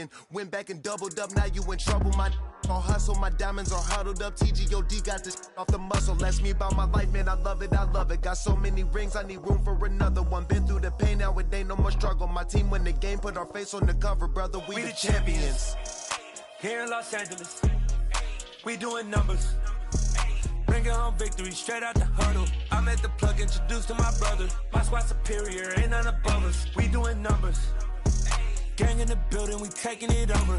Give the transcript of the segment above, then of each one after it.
and went back and doubled up. Now you in trouble, my all hustle, my diamonds are huddled up. TGOD got this off the muscle. Ask me about my life, man, I love it, I love it. Got so many rings, I need room for another one. Been through the pain, now it ain't no more struggle. My team win the game, put our face on the cover, brother, we the champions. Here in Los Angeles, we doing numbers. Bringing home victory straight out the huddle. I'm at the plug, introduced to my brother. My squad superior, ain't none above us. We doing numbers. Gang in the building, we taking it over.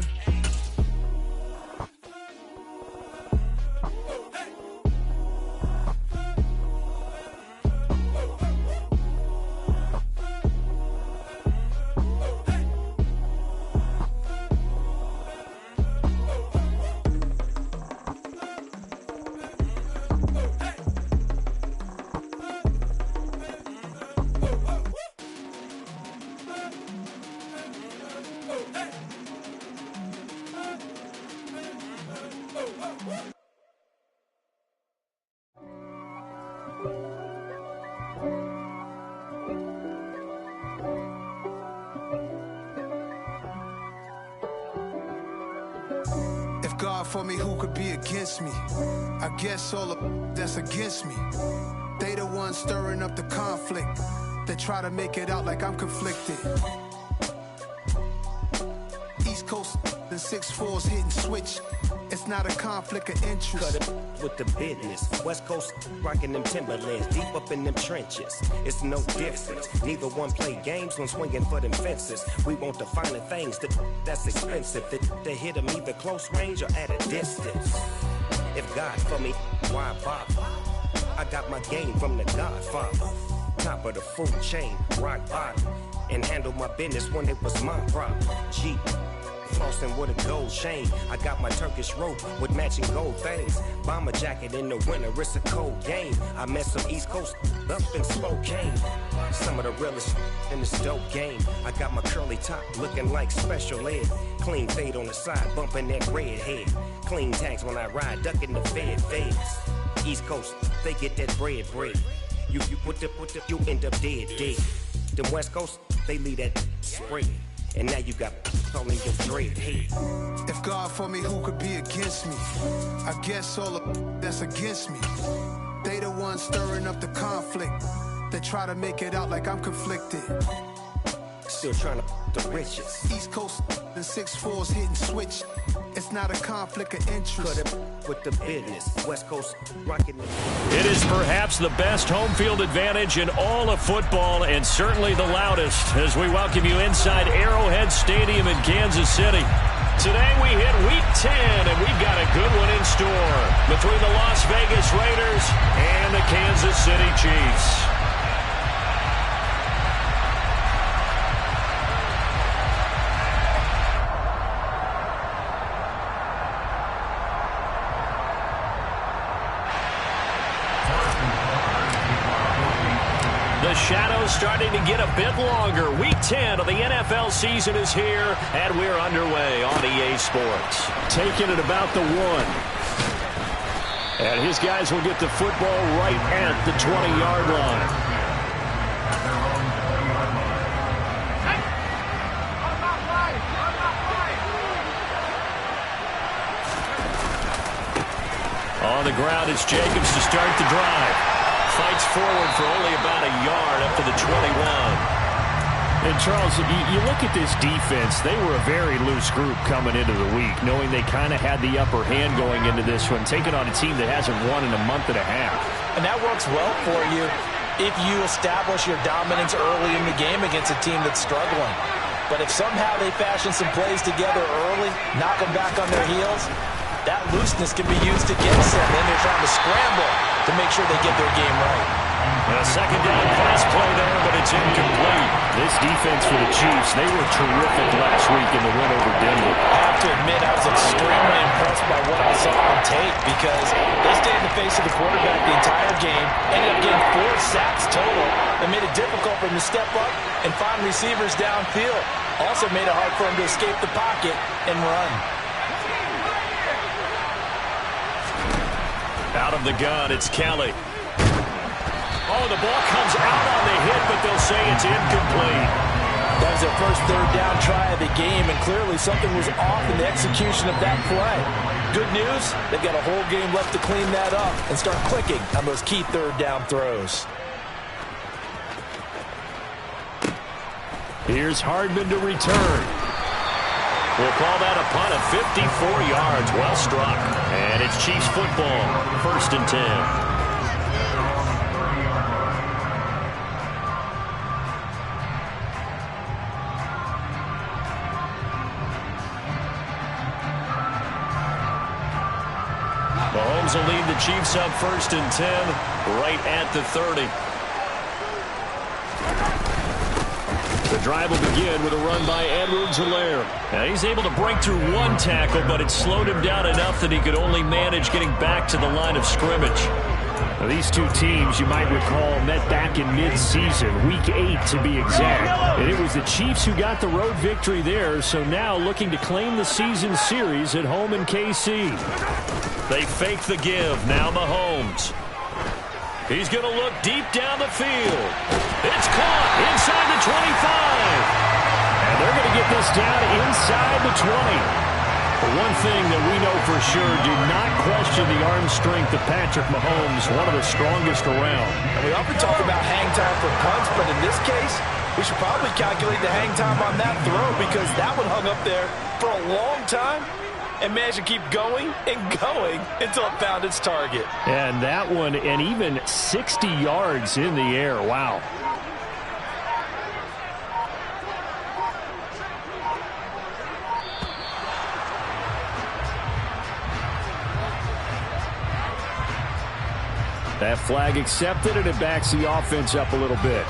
If God for me, who could be against me? I guess all of that's against me. They the ones stirring up the conflict. They try to make it out like I'm conflicted. East Coast and 6'4's hitting switch. It's not a conflict of interest. Cut it with the business. West Coast rocking them Timberlands, deep up in them trenches. It's no difference. Neither one play games when swinging for them fences. We want the finer things that's expensive. That hit them either close range or at a distance. If God for me, why bother? I got my game from the Godfather. Top of the food chain, rock bottom. And handle my business when it was my problem. Jeep. Flossing with a gold chain. I got my Turkish rope with matching gold things. Bomber jacket in the winter, it's a cold game. I met some East Coast up in Spokane. Some of the realest in this dope game. I got my curly top looking like special ed. Clean fade on the side, bumping that red head. Clean tags when I ride, ducking the feds. East Coast, they get that bread. You you end up dead. Them West Coast, they leave that spread. And now you got all in your dread head. If God for me, who could be against me? I guess all of that's against me. They the ones stirring up the conflict. They try to make it out like I'm conflicted. Still trying to the riches. East Coast and 6'4's hitting switch. It's not a conflict of interest. Cut it with the business. West Coast rocking it. It is perhaps the best home field advantage in all of football, and certainly the loudest, as we welcome you inside Arrowhead Stadium in Kansas City. Today we hit Week 10, and we've got a good one in store between the Las Vegas Raiders and the Kansas City Chiefs. The shadow's starting to get a bit longer. Week 10 of the NFL season is here, and we're underway on EA Sports. Taking it about the 1. And his guys will get the football right at the 20-yard line. On the ground, it's Jacobs to start the drive. Fights forward for only about a yard up to the 21. And Charles, you look at this defense, they were a very loose group coming into the week, knowing they kind of had the upper hand going into this one, taking on a team that hasn't won in a month and a half. And that works well for you if you establish your dominance early in the game against a team that's struggling. But if somehow they fashion some plays together early, knock them back on their heels, that looseness can be used against them. Then they're trying to scramble to make sure they get their game right. A second down pass play there, but it's incomplete. This defense for the Chiefs, they were terrific last week in the win over Denver. I have to admit, I was extremely impressed by what I saw on tape because they stayed in the face of the quarterback the entire game, ended up getting 4 sacks total, and made it difficult for him to step up and find receivers downfield. Also made it hard for him to escape the pocket and run. Out of the gun, it's Kelly. Oh, the ball comes out on the hit, but they'll say it's incomplete. That was their first third down try of the game, and clearly something was off in the execution of that play. Good news, they've got a whole game left to clean that up and start clicking on those key third down throws. Here's Hardman to return. We'll call that a punt of 54 yards. Well struck. And it's Chiefs football. 1st and 10. Mahomes will lead the Chiefs up 1st and 10 right at the 30. The drive will begin with a run by Edwards-Helaire. Now he's able to break through one tackle, but it slowed him down enough that he could only manage getting back to the line of scrimmage. Now, these two teams, you might recall, met back in mid-season, Week 8 to be exact. And it was the Chiefs who got the road victory there, so now looking to claim the season series at home in KC. They fake the give. Now Mahomes. He's going to look deep down the field. It's caught inside the 25. And they're going to get this down inside the 20. But one thing that we know for sure, do not question the arm strength of Patrick Mahomes, one of the strongest around. And we often talk about hang time for punts, but in this case, we should probably calculate the hang time on that throw because that one hung up there for a long time. And managed to keep going and going until it found its target. And that one, and even 60 yards in the air. Wow. That flag accepted, and it backs the offense up a little bit.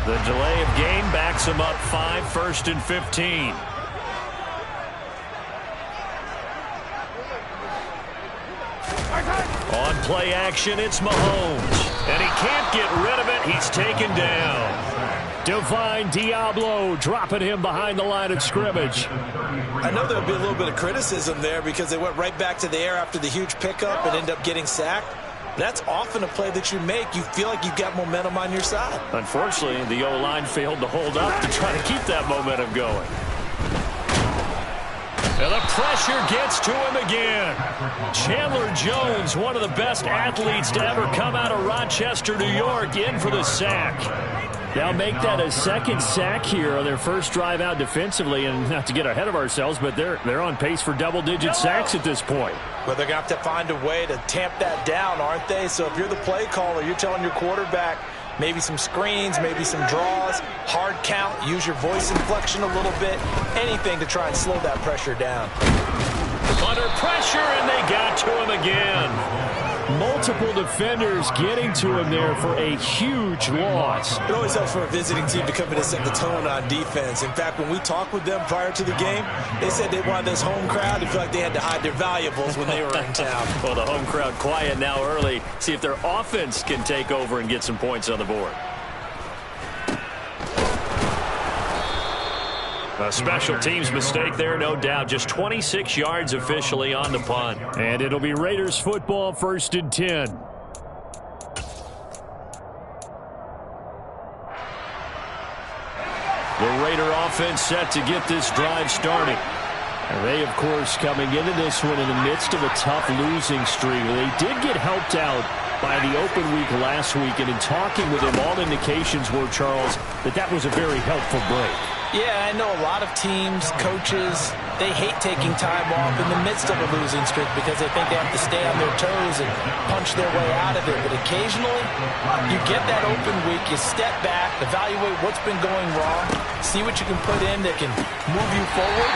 The delay of game backs him up 5, 1st and 15. On play action, it's Mahomes. And he can't get rid of it. He's taken down. Divine Diablo dropping him behind the line of scrimmage. I know there'll be a little bit of criticism there because they went right back to the air after the huge pickup and ended up getting sacked. That's often a play that you make. You feel like you've got momentum on your side. Unfortunately, the O-line failed to hold up to try to keep that momentum going. And the pressure gets to him again. Chandler Jones, one of the best athletes to ever come out of Rochester, New York, in for the sack. They'll make that a second sack here on their first drive out defensively, and not to get ahead of ourselves, but they're on pace for double-digit sacks at this point. But they're going to have to find a way to tamp that down, aren't they? So if you're the play caller, you're telling your quarterback maybe some screens, maybe some draws, hard count, use your voice inflection a little bit, anything to try and slow that pressure down. Under pressure, and they got to him again. Multiple defenders getting to him there for a huge loss. It always helps for a visiting team to come in and set the tone on defense. In fact, when we talked with them prior to the game, they said they wanted this home crowd to feel like they had to hide their valuables when they were in town. Well, the home crowd quiet now early. See if their offense can take over and get some points on the board. A special teams mistake there, no doubt. Just 26 yards officially on the punt. And it'll be Raiders football, 1st and 10. The Raider offense set to get this drive started. And they, of course, coming into this one in the midst of a tough losing streak. They did get helped out by the open week last week, and in talking with him, all indications were, Charles, that was a very helpful break. Yeah, I know a lot of teams, coaches, they hate taking time off in the midst of a losing streak because they think they have to stay on their toes and punch their way out of it. But occasionally, you get that open week, you step back, evaluate what's been going wrong, see what you can put in that can move you forward,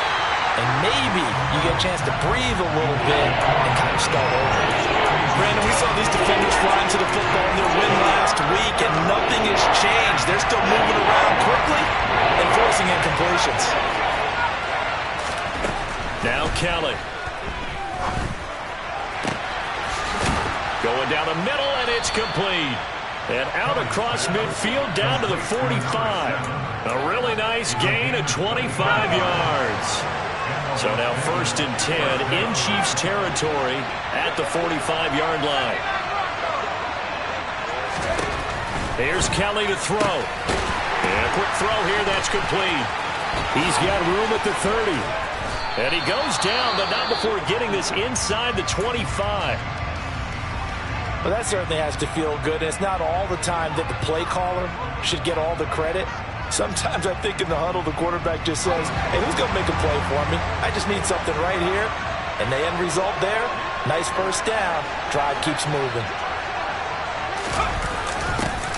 and maybe you get a chance to breathe a little bit and kind of start over. Brandon, we saw these defenders flying to the football in their win last week, and nothing has changed. They're still moving around quickly and forcing incompletions. Now Kelly. Going down the middle, and it's complete. And out across midfield down to the 45. A really nice gain of 25 yards. So now 1st and 10 in Chiefs territory at the 45-yard line. Here's Kelly to throw. And a quick throw here, that's complete. He's got room at the 30. And he goes down, but not before getting this inside the 25. Well, that certainly has to feel good. It's not all the time that the play caller should get all the credit. Sometimes I think in the huddle, the quarterback just says, hey, who's going to make a play for me? I just need something right here. And the end result there, nice first down. Drive keeps moving.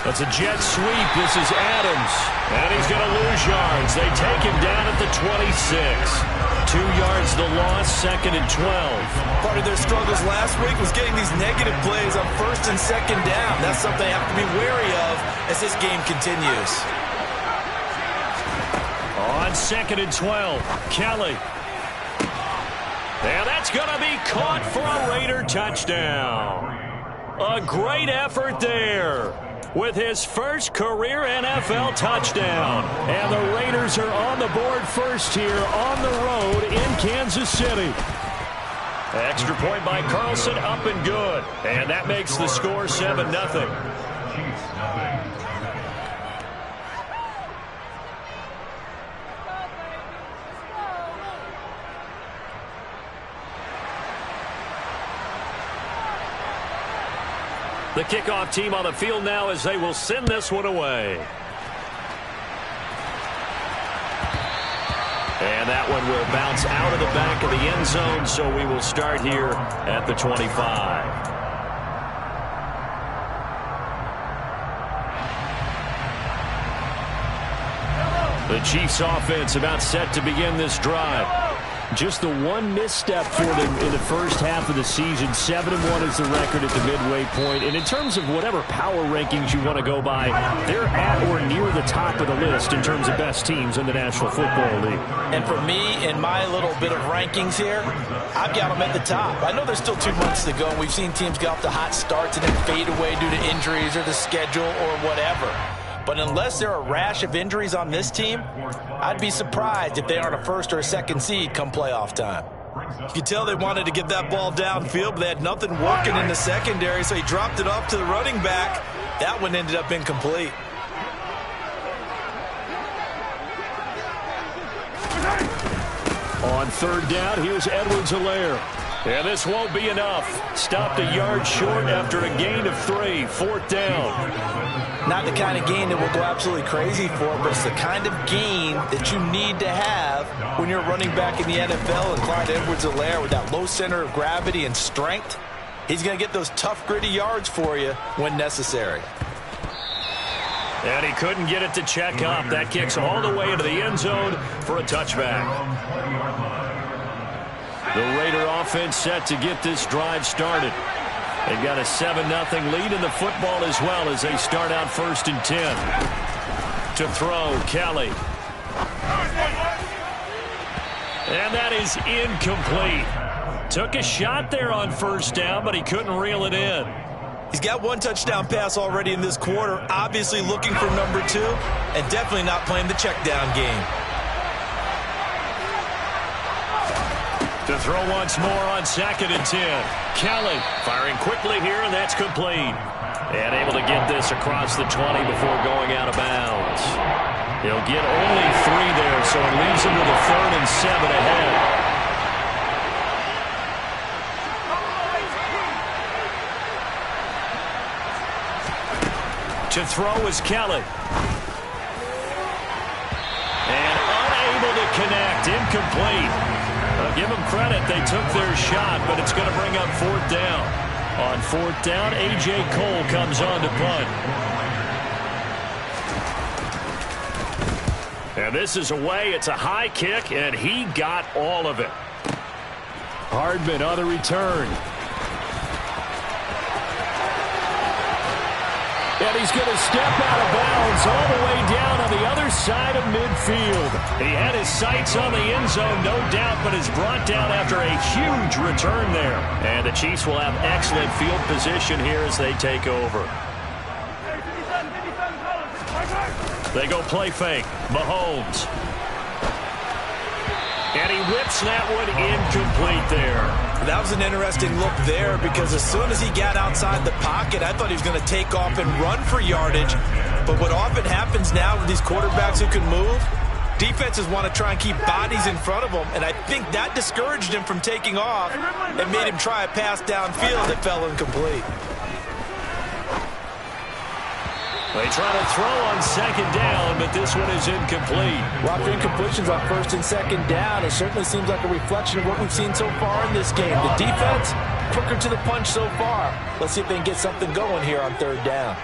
That's a jet sweep. This is Adams. And he's going to lose yards. They take him down at the 26. 2 yards the loss, 2nd and 12. Part of their struggles last week was getting these negative plays on 1st and 2nd down. That's something they have to be wary of as this game continues. On 2nd and 12, Kelly. And that's going to be caught for a Raider touchdown. A great effort there with his first career NFL touchdown. And the Raiders are on the board first here on the road in Kansas City. Extra point by Carlson, up and good. And that makes the score 7-0. The kickoff team on the field now as they will send this one away. And that one will bounce out of the back of the end zone, so we will start here at the 25. The Chiefs offense about set to begin this drive. Just the one misstep for them in the first half of the season. 7-1 is the record at the midway point. And in terms of whatever power rankings you want to go by, they're at or near the top of the list in terms of best teams in the National Football League. And for me, in my little bit of rankings here, I've got them at the top. I know there's still 2 months to go, and we've seen teams get off to hot starts and then fade away due to injuries or the schedule or whatever. But unless there are a rash of injuries on this team, I'd be surprised if they aren't a 1st or a 2nd seed come playoff time. You can tell they wanted to get that ball downfield, but they had nothing working in the secondary, so he dropped it off to the running back. That one ended up incomplete. On 3rd down, here's Edwards-Helaire. And this won't be enough. Stopped a yard short after a gain of 3. 4th down. Not the kind of gain that we'll go absolutely crazy for, but it's the kind of gain that you need to have when you're running back in the NFL. And Clyde Edwards-Helaire, with that low center of gravity and strength, he's going to get those tough, gritty yards for you when necessary. And he couldn't get it to check up. That kicks all the way into the end zone for a touchback. The Raider offense set to get this drive started. They've got a 7-0 lead in the football as well as they start out 1st and 10. To throw, Kelly. And that is incomplete. Took a shot there on 1st down, but he couldn't reel it in. He's got 1 touchdown pass already in this quarter, obviously looking for number 2, and definitely not playing the check down game. To throw once more on 2nd and 10. Kelly firing quickly here, and that's complete. And able to get this across the 20 before going out of bounds. He'll get only 3 there, so it leaves him with a 3rd and 7 ahead. To throw is Kelly. And unable to connect. Incomplete. Give them credit. They took their shot, but it's going to bring up 4th down. On 4th down, A.J. Cole comes on to punt. And this is away. It's a high kick, and he got all of it. Hardman on the return. And he's going to step out of bounds all the way down on the other side of midfield. He had his sights on the end zone, no doubt, but is brought down after a huge return there. And the Chiefs will have excellent field position here as they take over. They go play fake. Mahomes. And he whips that one incomplete there. That was an interesting look there because as soon as he got outside the pocket, I thought he was going to take off and run for yardage. But what often happens now with these quarterbacks who can move, defenses want to try and keep bodies in front of them, and I think that discouraged him from taking off and made him try a pass downfield that fell incomplete. They try to throw on second down, but this one is incomplete. Lots of incompletions on first and second down. It certainly seems like a reflection of what we've seen so far in this game. The defense, quicker to the punch so far. Let's see if they can get something going here on third down.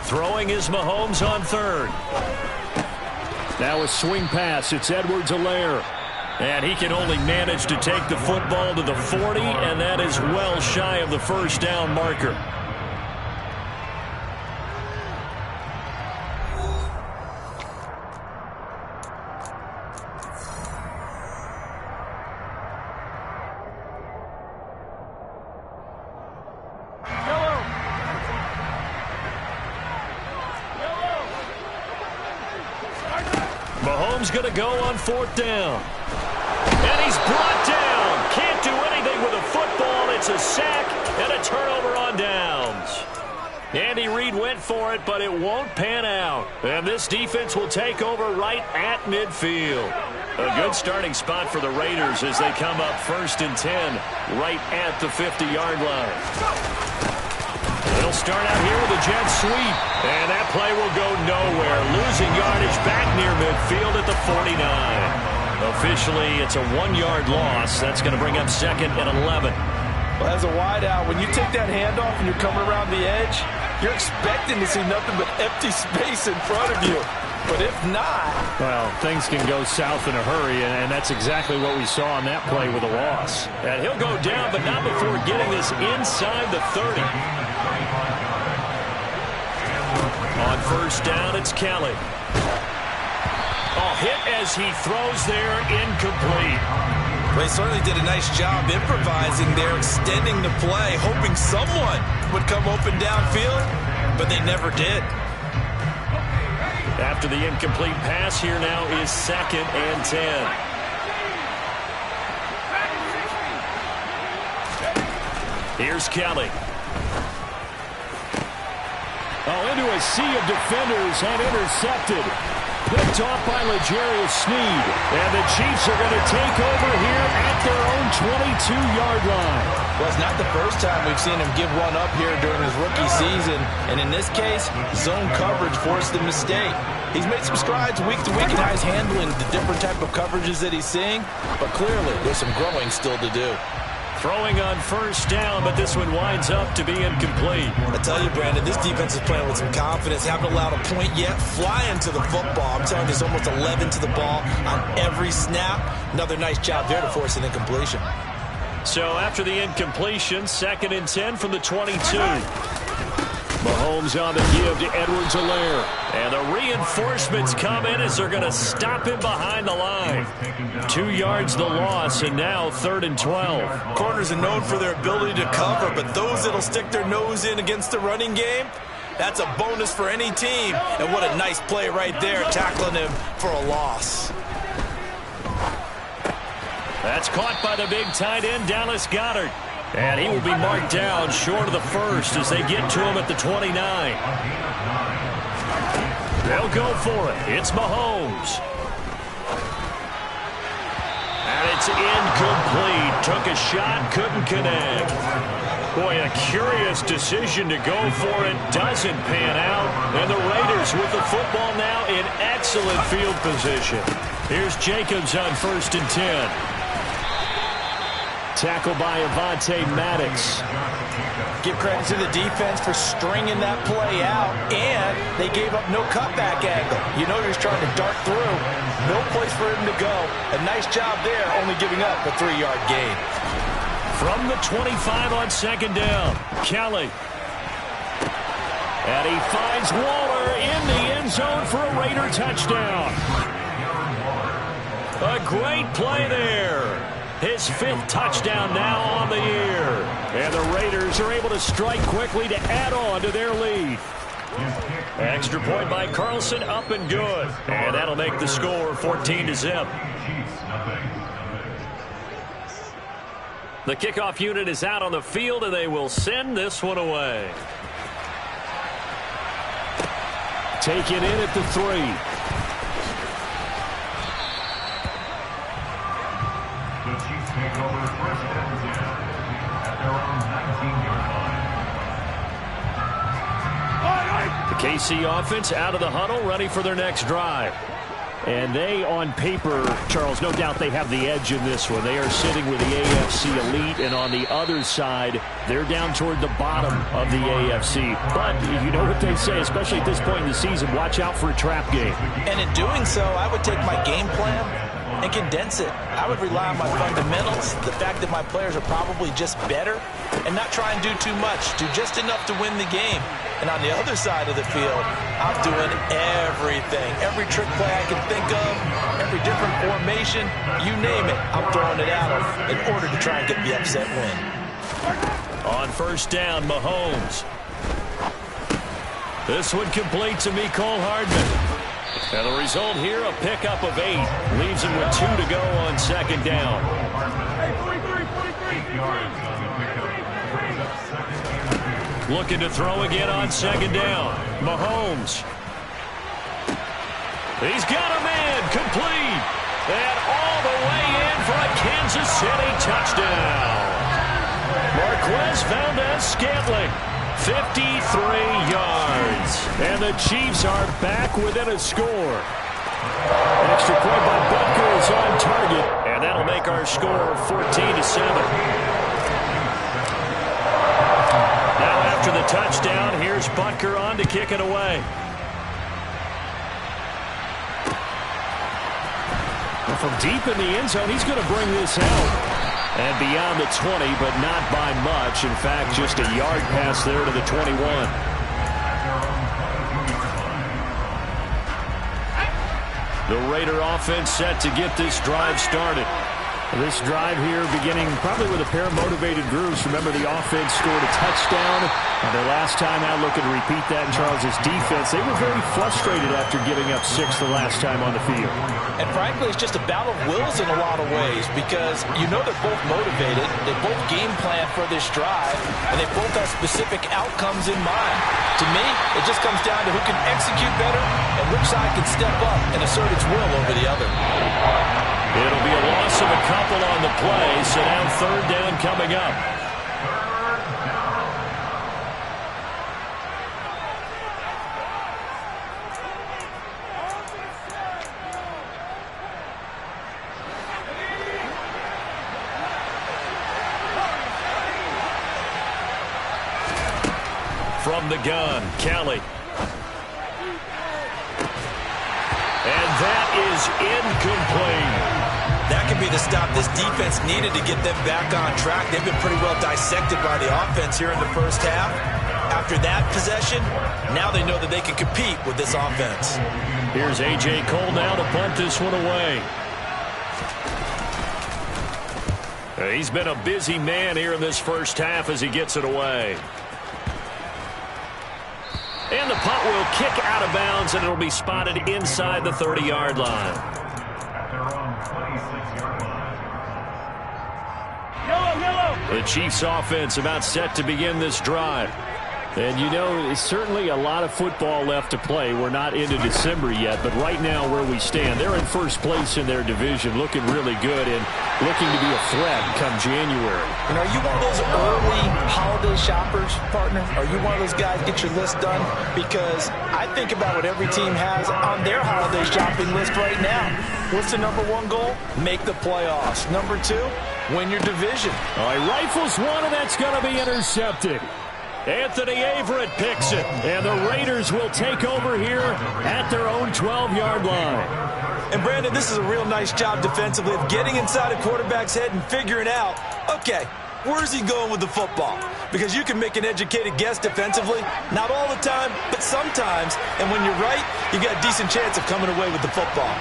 Throwing is Mahomes on third. Now a swing pass. It's Edwards-Helaire. And he can only manage to take the football to the 40, and that is well shy of the first down marker. Mahomes going to go on fourth down. And he's brought down. Can't do anything with a football. It's a sack and a turnover on downs. Andy Reid went for it, but it won't pan out. And this defense will take over right at midfield. A good starting spot for the Raiders as they come up first and 10 right at the 50-yard line. They'll start out here with a jet sweep, and that play will go nowhere. Losing yardage back near midfield at the 49. Officially, it's a 1-yard loss. That's going to bring up second and 11. Well, as a wideout, when you take that handoff and you're coming around the edge, you're expecting to see nothing but empty space in front of you. But if not... Well, things can go south in a hurry, and that's exactly what we saw on that play with a loss. And he'll go down, but not before getting this inside the 30. On first down, it's Kelly. Hit as he throws there, incomplete. Well, he certainly did a nice job improvising there, extending the play, hoping someone would come open downfield, but they never did. After the incomplete pass, here now is second and 10. Here's Kelly. Into a sea of defenders and intercepted. Picked off by L'Jarius Sneed. And the Chiefs are going to take over here at their own 22-yard line. Well, it's not the first time we've seen him give one up here during his rookie season. And in this case, zone coverage forced the mistake. He's made some strides week to week in how he's handling the different type of coverages that he's seeing. But clearly, there's some growing still to do. Throwing on first down, but this one winds up to be incomplete. I tell you, Brandon, this defense is playing with some confidence. Haven't allowed a point yet. Flying to the football. I'm telling you, there's almost 11 to the ball on every snap. Another nice job there to force an incompletion. So after the incompletion, second and 10 from the 22. Mahomes on the give to Edwards-Helaire. And the reinforcements come in as they're going to stop him behind the line. 2 yards the loss, and now third and 12. Corners are known for their ability to cover, but those that'll stick their nose in against the running game, that's a bonus for any team. And what a nice play right there, tackling him for a loss. That's caught by the big tight end, Dallas Goedert. And he will be marked down short of the first as they get to him at the 29. They'll go for it. It's Mahomes. And it's incomplete. Took a shot, couldn't connect. Boy, a curious decision to go for it. Doesn't pan out. And the Raiders with the football now in excellent field position. Here's Jacobs on first and 10. Tackled by Avonte Maddox. Give credit to the defense for stringing that play out, and they gave up no cutback angle. You know he's trying to dart through. No place for him to go. A nice job there, only giving up a 3-yard gain. From the 25 on second down, Kelly. And he finds Waller in the end zone for a Raider touchdown. A great play there. His 5th touchdown now on the year. And the Raiders are able to strike quickly to add on to their lead. Extra point by Carlson, up and good. And that'll make the score 14-0. The kickoff unit is out on the field, and they will send this one away. Taken in at the 3. The Chiefs take over first and 10 at their own 19-yard line. The KC offense out of the huddle, ready for their next drive. And they, on paper, Charles, no doubt they have the edge in this one. They are sitting with the AFC elite, and on the other side, they're down toward the bottom of the AFC. But you know what they say, especially at this point in the season, watch out for a trap game. And in doing so, I would take my game plan and condense it. I would rely on my fundamentals, the fact that my players are probably just better, and not try and do too much, do just enough to win the game. And on the other side of the field, I'm doing everything. Every trick play I can think of, every different formation, you name it, I'm throwing it at them in order to try and get the upset win. On first down, Mahomes. This one complete to Mecole Hardman. And the result here, a pickup of 8. Leaves him with 2 to go on second down. Looking to throw again on second down. Mahomes. He's got a man, complete. And all the way in for a Kansas City touchdown. Marquez Valdez-Scantling, 53 yards. And the Chiefs are back within a score. Extra point by Butker is on target. And that'll make our score 14-7. After the touchdown, here's Butker on to kick it away. From deep in the end zone, he's going to bring this out. And beyond the 20, but not by much. In fact, just a yard pass there to the 21. The Raider offense set to get this drive started. This drive here beginning probably with a pair of motivated grooves. Remember, the offense scored a touchdown. Their last time out, looking to repeat that in Charles's defense. They were very frustrated after giving up 6 the last time on the field. And frankly, it's just a battle of wills in a lot of ways because you know they're both motivated. They both game plan for this drive, and they both have specific outcomes in mind. To me, it just comes down to who can execute better and which side can step up and assert its will over the other. It'll be a loss of a couple on the play, so now third down coming up. From the gun, Kelly. And that is incomplete. That could be the stop this defense needed to get them back on track. They've been pretty well dissected by the offense here in the first half. After that possession, now they know that they can compete with this offense. Here's A.J. Cole now to punt this one away. He's been a busy man here in this first half as he gets it away. And the punt will kick out of bounds, and it'll be spotted inside the 30-yard line. At their own 26-yard line. The Chiefs offense about set to begin this drive. And you know, it's certainly a lot of football left to play. We're not into December yet, but right now where we stand, they're in first place in their division, looking really good and looking to be a threat come January. And are you one of those early holiday shoppers, partner? Are you one of those guys get your list done? Because I think about what every team has on their holiday shopping list right now. What's the number one goal? Make the playoffs. Number 2, win your division. All right, rifles one, and that's going to be intercepted. Anthony Averett picks it, and the Raiders will take over here at their own 12-yard line. And Brandon, this is a real nice job defensively of getting inside a quarterback's head and figuring out, okay, where's he going with the football? Because you can make an educated guess defensively, not all the time, but sometimes, and when you're right, you got a decent chance of coming away with the football.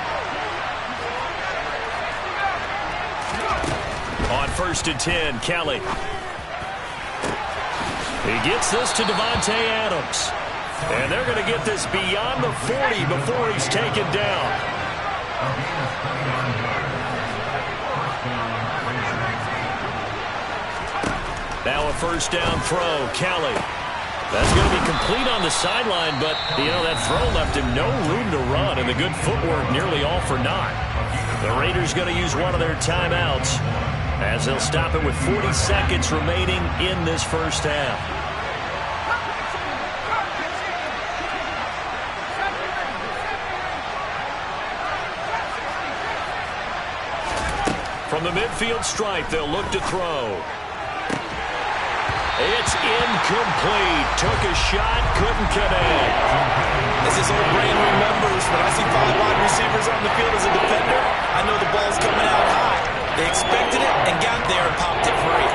On first and 10, Kelly. He gets this to Devontae Adams. And they're going to get this beyond the 40 before he's taken down. Now a first down throw. Kelly. That's going to be complete on the sideline, but, that throw left him no room to run, and the good footwork nearly all for naught. The Raiders going to use one of their timeouts as they'll stop it with 40 seconds remaining in this first half. From the midfield stripe, they'll look to throw. It's incomplete. Took a shot, couldn't connect. As his old brain remembers, when I see 5 wide receivers on the field as a defender, I know the ball's coming out high. They expected it and got there and popped it free.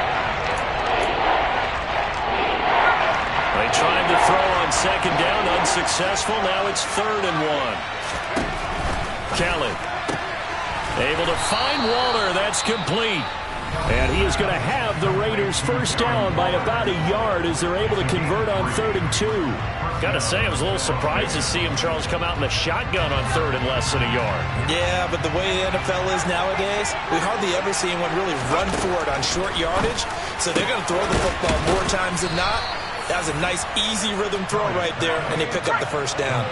They tried to throw on second down, unsuccessful. Now it's 3rd and 1. Kelly able to find Waller. That's complete. And he is going to have the Raiders first down by about a yard as they're able to convert on 3rd and 2. Got to say, I was a little surprised to see him, Charles, come out in the shotgun on 3rd and less than a yard. Yeah, but the way the NFL is nowadays, we hardly ever see anyone really run for it on short yardage. So they're going to throw the football more times than not. That was a nice, easy rhythm throw right there, and they pick up the first down.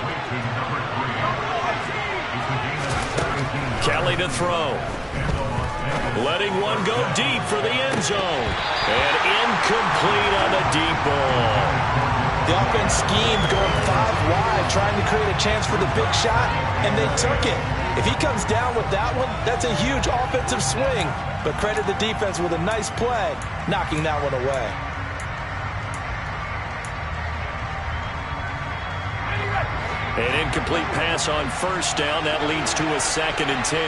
Kelly to throw. Letting one go deep for the end zone. And incomplete on the deep ball. The offense schemed going 5 wide, trying to create a chance for the big shot, and they took it. If he comes down with that one, that's a huge offensive swing. But credit the defense with a nice play, knocking that one away. An incomplete pass on first down. That leads to a 2nd and 10.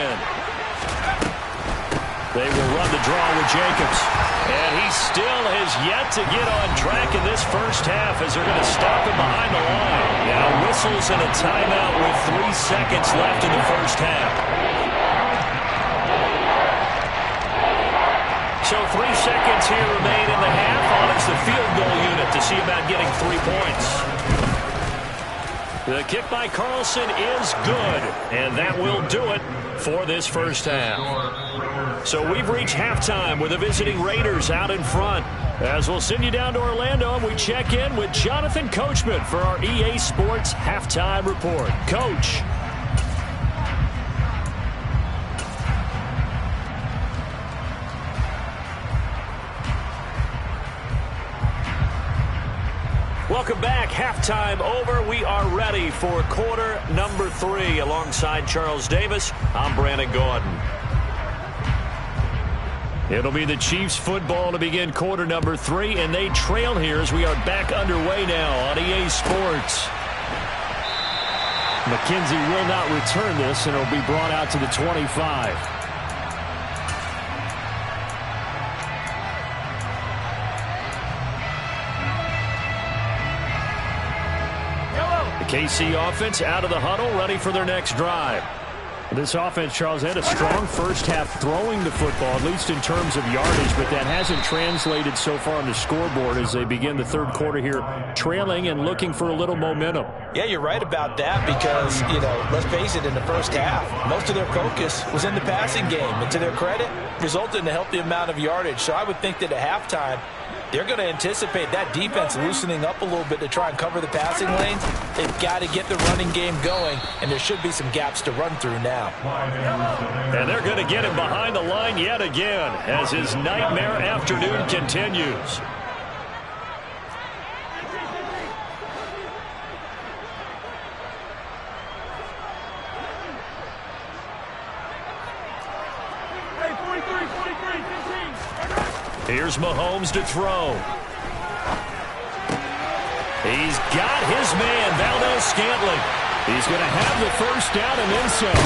They will run the draw with Jacobs. And he still has yet to get on track in this first half as they're going to stop him behind the line. Now whistles and a timeout with 3 seconds left in the first half. So 3 seconds here remain in the half. On it's the field goal unit to see about getting 3 points. The kick by Carlson is good, and that will do it for this first half. So we've reached halftime with the visiting Raiders out in front. As we'll send you down to Orlando, and we check in with Jonathan Coachman for our EA Sports Halftime Report. Coach. Welcome back. Halftime over. We are ready for quarter number 3. Alongside Charles Davis, I'm Brandon Gordon. It'll be the Chiefs football to begin quarter number 3, and they trail here as we are back underway now on EA Sports. McKenzie will not return this, and it'll be brought out to the 25. KC offense out of the huddle, ready for their next drive. This offense, Charles, had a strong first half throwing the football, at least in terms of yardage, but that hasn't translated so far on the scoreboard as they begin the third quarter here, trailing and looking for a little momentum. Yeah, you're right about that because, let's face it, in the first half, most of their focus was in the passing game, and to their credit, resulted in a healthy amount of yardage. So I would think that at halftime, they're going to anticipate that defense loosening up a little bit to try and cover the passing lanes. They've got to get the running game going, and there should be some gaps to run through now. And they're going to get him behind the line yet again as his nightmare afternoon continues. Here's Mahomes to throw. He's got his man, Valdes-Scantling. He's going to have the first down and then some.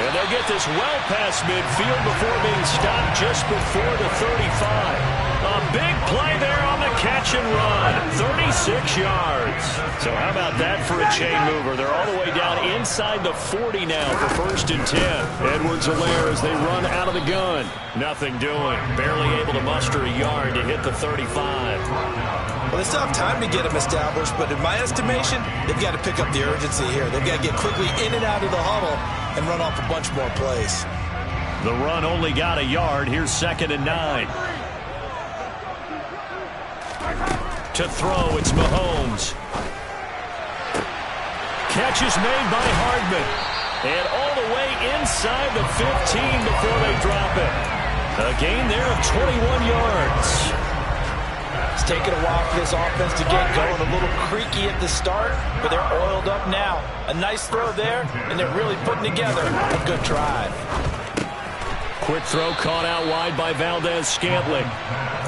And they'll get this well past midfield before being stopped just before the 35. A big play there on the catch and run. 36 yards. So how about that for a chain mover? They're all the way down inside the 40 now for 1st and 10. Edwards-Helaire as they run out of the gun. Nothing doing. Barely able to muster a yard to hit the 35. Well, they still have time to get them established, but in my estimation, they've got to pick up the urgency here. They've got to get quickly in and out of the huddle and run off a bunch more plays. The run only got a yard. Here's 2nd and 9. To throw, it's Mahomes. Catch is made by Hardman. And all the way inside the 15 before they drop it. A gain there of 21 yards. It's taken a while for this offense to get going. A little creaky at the start, but they're oiled up now. A nice throw there, and they're really putting together a good drive. Quick throw caught out wide by Valdez-Scantling.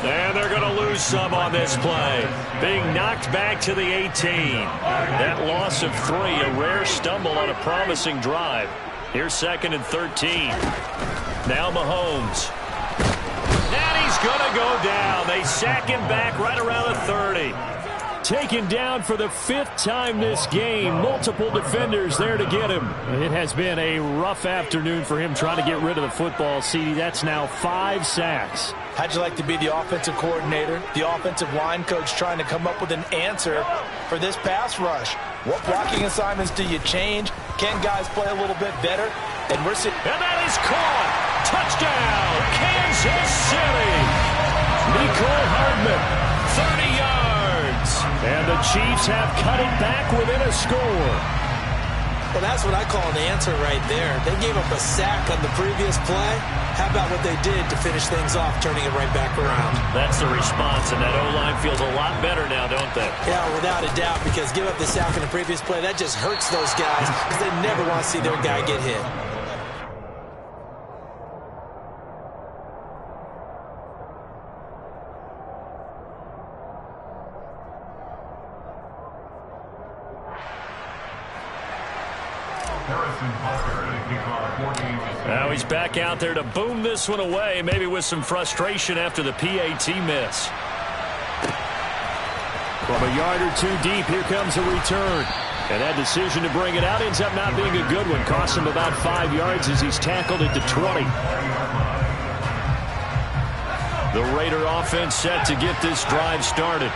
And they're going to lose some on this play. Being knocked back to the 18. That loss of 3, a rare stumble on a promising drive. Here's 2nd and 13. Now Mahomes. And he's going to go down. They sack him back right around the 30. Taken down for the 5th time this game. Multiple defenders there to get him. It has been a rough afternoon for him trying to get rid of the football, CD. That's now 5 sacks. How'd you like to be the offensive coordinator, the offensive line coach trying to come up with an answer for this pass rush? What blocking assignments do you change? Can guys play a little bit better? And that is caught. Touchdown, Kansas City. Mecole Hardman, 30 yards. And the Chiefs have cut it back within a score. Well, that's what I call an answer right there. They gave up a sack on the previous play. How about what they did to finish things off, turning it right back around? That's the response, and that O-line feels a lot better now, don't they? Yeah, without a doubt, because give up the sack on the previous play, that just hurts those guys because they never want to see their guy get hit. Now he's back out there to boom this one away, maybe with some frustration after the PAT miss. From a yard or 2 deep, here comes a return. And that decision to bring it out ends up not being a good one. Costs him about 5 yards as he's tackled it to 20. The Raider offense set to get this drive started.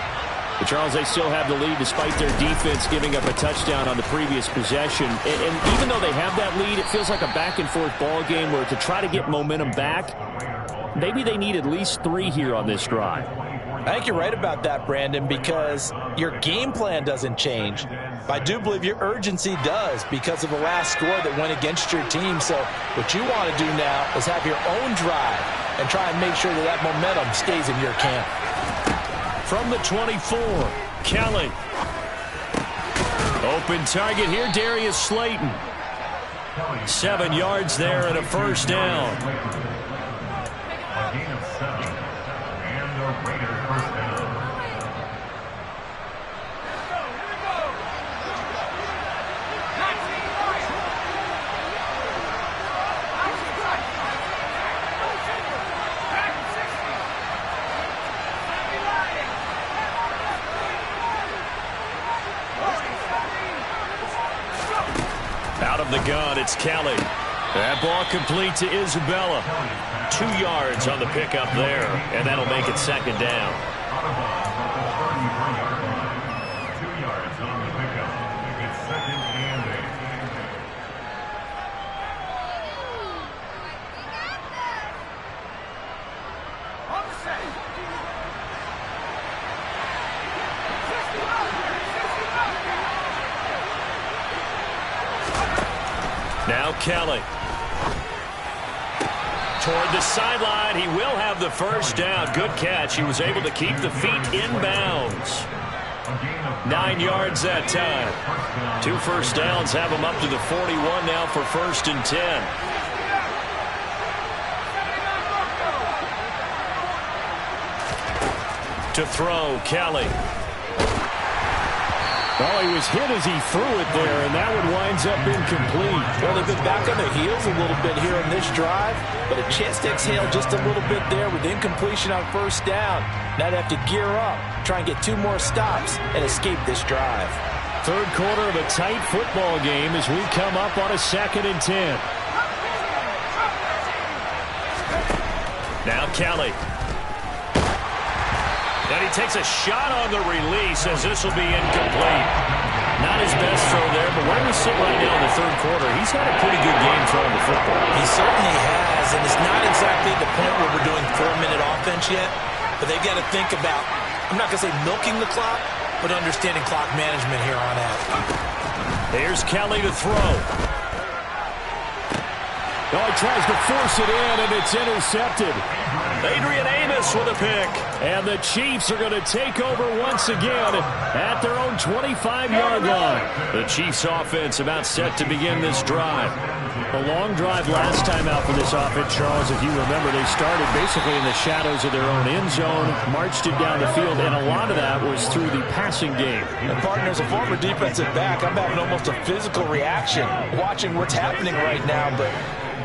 But Charles, they still have the lead despite their defense giving up a touchdown on the previous possession. And even though they have that lead, it feels like a back-and-forth ball game where to try to get momentum back, maybe they need at least 3 here on this drive. I think you're right about that, Brandon, because your game plan doesn't change. I do believe your urgency does because of the last score that went against your team. So what you want to do now is have your own drive and try and make sure that that momentum stays in your camp. From the 24, Kelly. Open target here, Darius Slayton. 7 yards there and a first down. A gain of 7, and the Raiders first down. Out of the gun, it's Kelly. That ball complete to Isabella. 2 yards on the pickup there, and that'll make it 2nd down. 2 yards on the pickup. Make it 2nd and 8. Now Kelly. Toward the sideline, he will have the first down. Good catch. He was able to keep the feet in bounds. 9 yards that time. 2 first downs have him up to the 41 now for 1st and 10. To throw, Kelly. Oh, he was hit as he threw it there, and that one winds up incomplete. Well, they've been back on their heels a little bit here in this drive, but a chance to exhale just a little bit there with incompletion on 1st down. Now they have to gear up, try and get 2 more stops, and escape this drive. 3rd quarter of a tight football game as we come up on a 2nd and 10. Now Kelly. And he takes a shot on the release as this will be incomplete. Not his best throw there, but where we sit right now in the 3rd quarter, he's had a pretty good game throwing the football. He certainly has, and it's not exactly the point where we're doing 4-minute offense yet, but they've got to think about I'm not going to say milking the clock, but understanding clock management here on out. Here's Kelly to throw. Oh, he tries to force it in, and it's intercepted. Adrian Amos with a pick. And the Chiefs are going to take over once again at their own 25-yard line. The Chiefs offense about set to begin this drive. A long drive last time out for this offense, Charles. If you remember, they started basically in the shadows of their own end zone, marched it down the field, and a lot of that was through the passing game. And partner, as a former defensive back, I'm having almost a physical reaction watching what's happening right now, but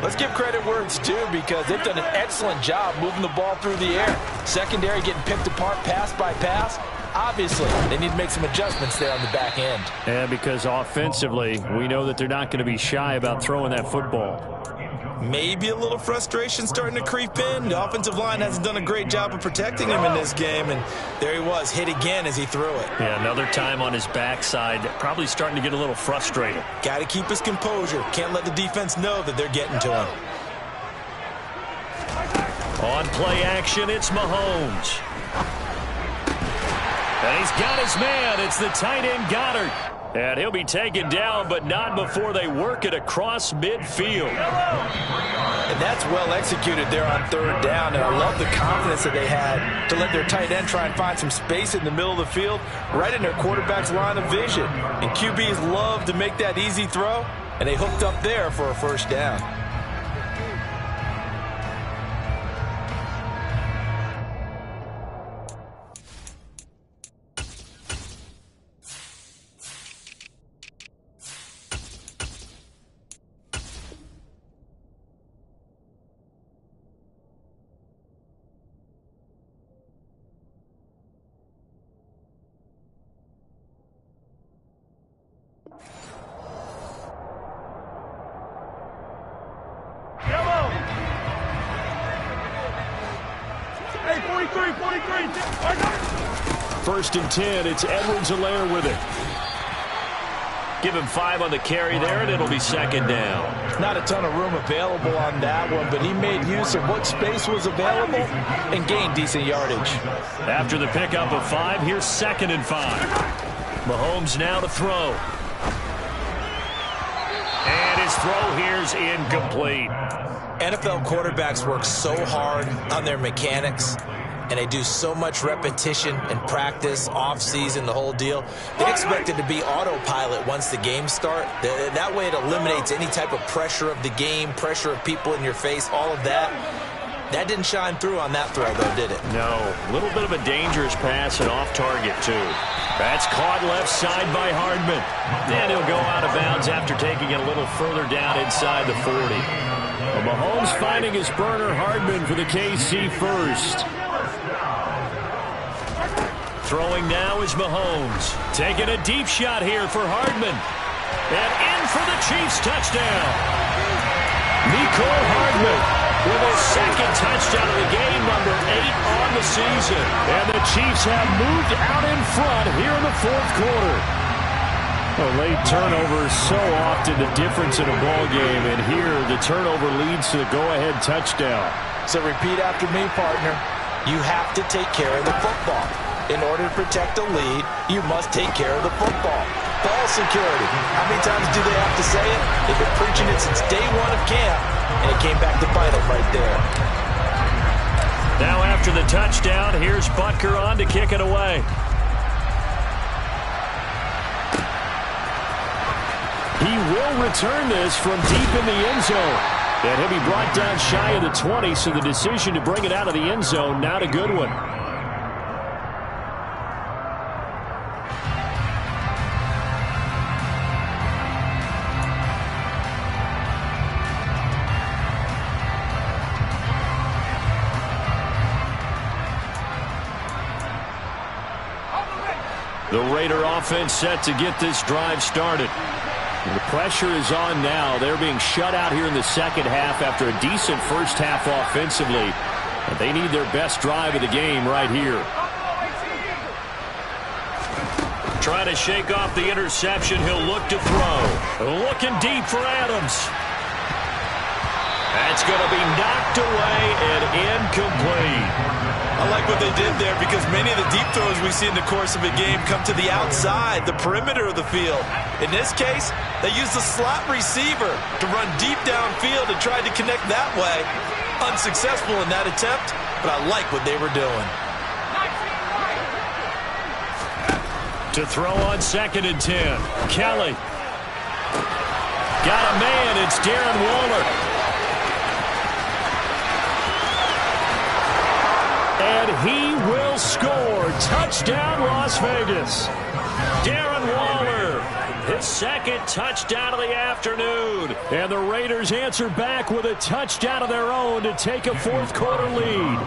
let's give credit where it's due because they've done an excellent job moving the ball through the air. Secondary getting picked apart pass by pass. Obviously, they need to make some adjustments there on the back end. And because offensively, we know that they're not going to be shy about throwing that football. Maybe a little frustration starting to creep in. The offensive line hasn't done a great job of protecting him in this game, and there he was, hit again as he threw it. Yeah, another time on his backside, probably starting to get a little frustrated. Got to keep his composure. Can't let the defense know that they're getting to him. On play action, it's Mahomes. And he's got his man. It's the tight end Goddard. And he'll be taken down, but not before they work it across midfield. And that's well executed there on third down. And I love the confidence that they had to let their tight end try and find some space in the middle of the field, right in their quarterback's line of vision. And QBs love to make that easy throw, and they hooked up there for a first down. First and 10, it's Edwards-Helaire with it. Give him 5 on the carry there, and it'll be second down. Not a ton of room available on that one, but he made use of what space was available and gained decent yardage. After the pickup of 5, here's second and 5. Mahomes now to throw. And his throw here's incomplete. NFL quarterbacks work so hard on their mechanics, and they do so much repetition and practice, off-season, the whole deal. They expect it to be autopilot once the games start. That way it eliminates any type of pressure of the game, pressure of people in your face, all of that. That didn't shine through on that throw, though, did it? No. A little bit of a dangerous pass and off target, too. That's caught left side by Hardman. Then he'll go out of bounds after taking it a little further down inside the 40. Well, Mahomes finding his burner, Hardman for the KC first. Throwing now is Mahomes. Taking a deep shot here for Hardman. And in for the Chiefs touchdown. Mecole Hardman with his second touchdown of the game, number 8 on the season. And the Chiefs have moved out in front here in the fourth quarter. Well, late turnovers so often the difference in a ball game, and here the turnover leads to the go-ahead touchdown. So repeat after me, partner. You have to take care of the football. In order to protect a lead, you must take care of the football. Ball security. How many times do they have to say it? They've been preaching it since day one of camp, and it came back to bite them right there. Now after the touchdown, here's Butker on to kick it away. He will return this from deep in the end zone. And he'll be brought down shy of the 20, so the decision to bring it out of the end zone, not a good one. The Raider offense set to get this drive started. The pressure is on now. They're being shut out here in the second half after a decent first half offensively. And they need their best drive of the game right here. Trying to shake off the interception. He'll look to throw. Looking deep for Adams. That's going to be knocked away and incomplete. I like what they did there because many of the deep throws we see in the course of a game come to the outside, the perimeter of the field. In this case, they used the slot receiver to run deep downfield and tried to connect that way. Unsuccessful in that attempt, but I like what they were doing. To throw on 2nd and 10. Kelly. Got a man. It's Darren Waller. And he will score. Touchdown, Las Vegas. Darren Waller, his 2nd touchdown of the afternoon. And the Raiders answer back with a touchdown of their own to take a 4th quarter lead.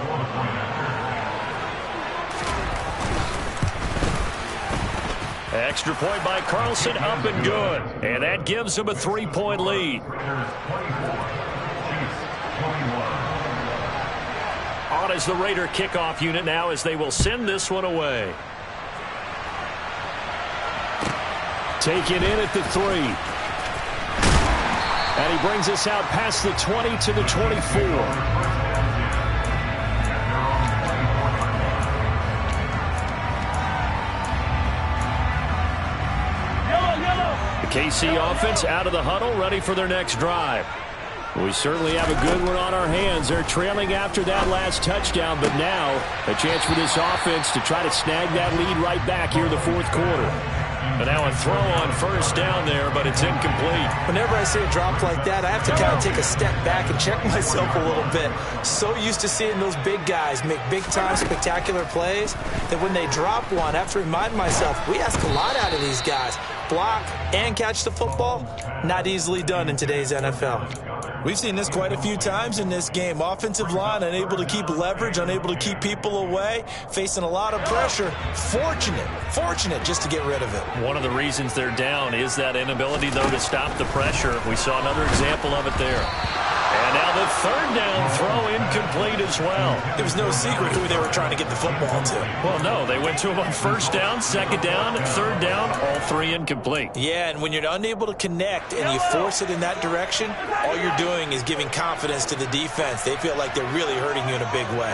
Extra point by Carlson, up and good. And that gives them a 3-point lead. On is the Raider kickoff unit now as they will send this one away. Taken in at the 3. And he brings us out past the 20 to the 24. KC offense out of the huddle, ready for their next drive. We certainly have a good one on our hands. They're trailing after that last touchdown, but now a chance for this offense to try to snag that lead right back here in the 4th quarter. But now a throw on 1st down there, but it's incomplete. Whenever I see a drop like that, I have to kind of take a step back and check myself a little bit. So used to seeing those big guys make big-time spectacular plays that when they drop one, I have to remind myself, we ask a lot out of these guys. Block and catch the football, not easily done in today's NFL. We've seen this quite a few times in this game. Offensive line unable to keep leverage, unable to keep people away, facing a lot of pressure. Fortunate just to get rid of it. One of the reasons they're down is that inability, though, to stop the pressure. We saw another example of it there. And now the 3rd down throw incomplete as well. It was no secret who they were trying to get the football to. Well, no, they went to him on 1st down, 2nd down, 3rd down, all 3 incomplete. Yeah, and when you're unable to connect and you force it in that direction, all you're doing is giving confidence to the defense. They feel like they're really hurting you in a big way.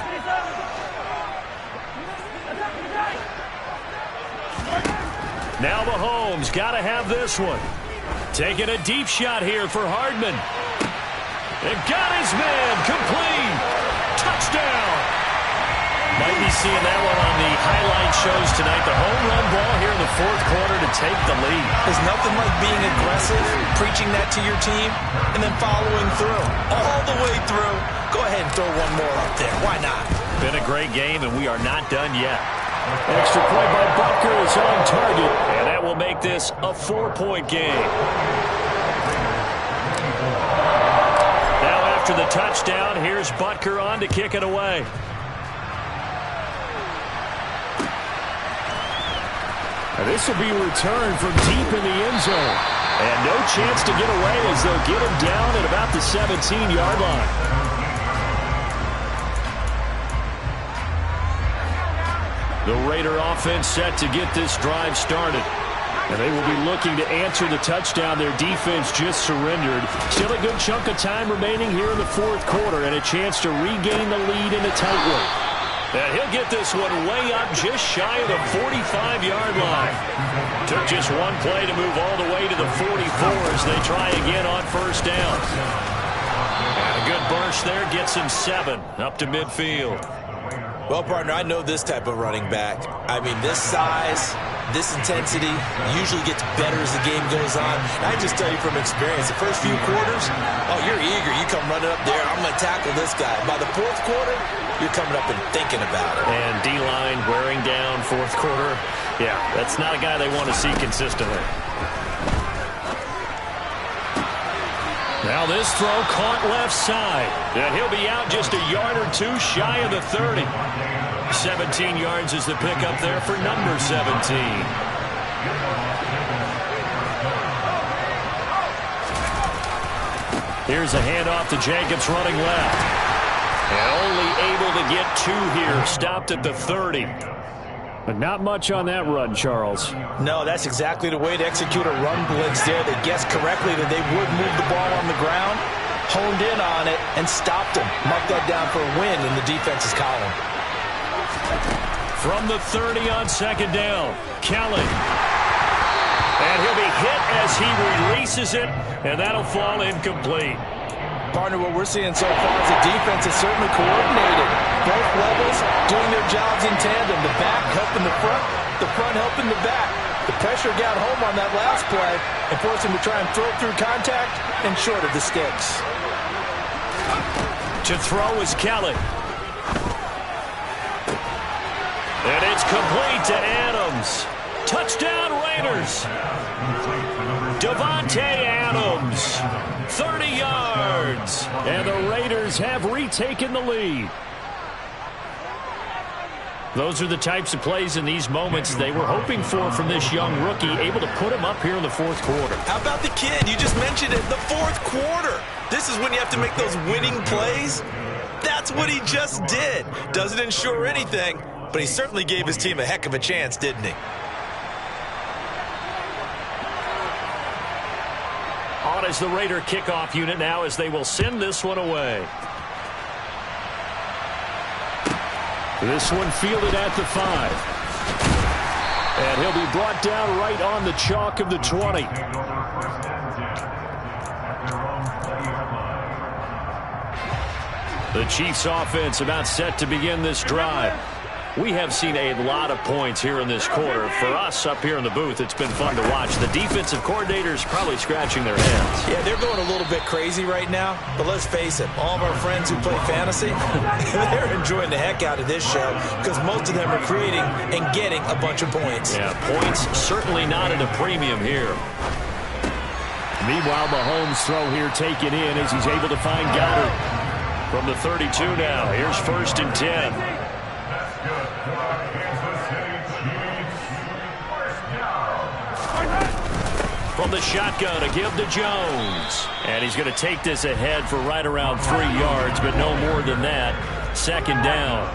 Now Mahomes got to have this one. Taking a deep shot here for Hardman. And got his man complete. Touchdown. Might be seeing that one on the highlight shows tonight. The home run ball here in the 4th quarter to take the lead. There's nothing like being aggressive, preaching that to your team, and then following through. All the way through. Go ahead and throw one more up there. Why not? Been a great game, and we are not done yet. Extra point by Butker is on target, and that will make this a 4-point game. After the touchdown, here's Butker on to kick it away. And this will be returned from deep in the end zone. And no chance to get away as they'll get him down at about the 17-yard line. The Raider offense set to get this drive started. And they will be looking to answer the touchdown their defense just surrendered. Still a good chunk of time remaining here in the 4th quarter and a chance to regain the lead in a tight one. And he'll get this one way up just shy of the 45-yard line. Took just one play to move all the way to the 44 as they try again on 1st down. And a good burst there gets him 7 up to midfield. Well, partner, I know this type of running back. I mean, this size, this intensity usually gets better as the game goes on. And I just tell you from experience, the first few quarters, oh, you're eager. You come running up there. I'm going to tackle this guy. By the 4th quarter, you're coming up and thinking about it. And D-line wearing down 4th quarter. Yeah, that's not a guy they want to see consistently. Now this throw caught left side. And he'll be out just a yard or 2 shy of the 30. 17 yards is the pickup there for number 17. Here's a handoff to Jacobs running left. And only able to get 2 here. Stopped at the 30. But not much on that run, Charles. No, that's exactly the way to execute a run blitz there. They guessed correctly that they would move the ball on the ground, honed in on it, and stopped them. Mark that down for a win in the defense's column. From the 30 on second down, Kelly. And he'll be hit as he releases it, and that'll fall incomplete. Partner, what we're seeing so far is the defense is certainly coordinated. Both levels doing their jobs in tandem. The back helping the front helping the back. The pressure got home on that last play and forced him to try and throw through contact and short of the sticks. To throw is Kelly. And it's complete to Adams. Touchdown Raiders. Davante Adams, 30 yards. And the Raiders have retaken the lead. Those are the types of plays in these moments they were hoping for from this young rookie, able to put him up here in the fourth quarter. How about the kid? You just mentioned it, the fourth quarter. This is when you have to make those winning plays. That's what he just did. Doesn't ensure anything, but he certainly gave his team a heck of a chance, didn't he? On is the Raider kickoff unit now as they will send this one away. This one fielded at the 5. And he'll be brought down right on the chalk of the 20. The Chiefs offense about set to begin this drive. We have seen a lot of points here in this quarter. For us up here in the booth, it's been fun to watch. The defensive coordinators probably scratching their heads. Yeah, they're going a little bit crazy right now. But let's face it, all of our friends who play fantasy, they're enjoying the heck out of this show because most of them are creating and getting a bunch of points. Yeah, points certainly not at a premium here. Meanwhile, Mahomes' throw here taken in as he's able to find Goddard. From the 32 now, here's 1st and 10. From the shotgun, a give to Jones. And he's going to take this ahead for right around 3 yards, but no more than that. 2nd down.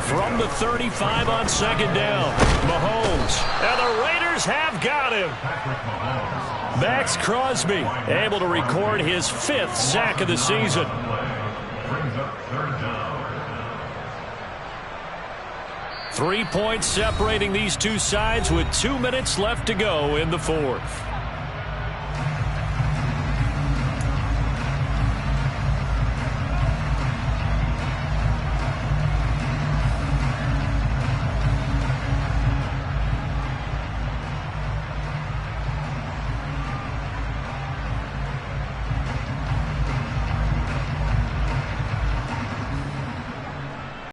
From the 35 on 2nd down, Mahomes. And the Raiders have got him. Max Crosby able to record his 5th sack of the season. 3 points separating these two sides with 2 minutes left to go in the fourth.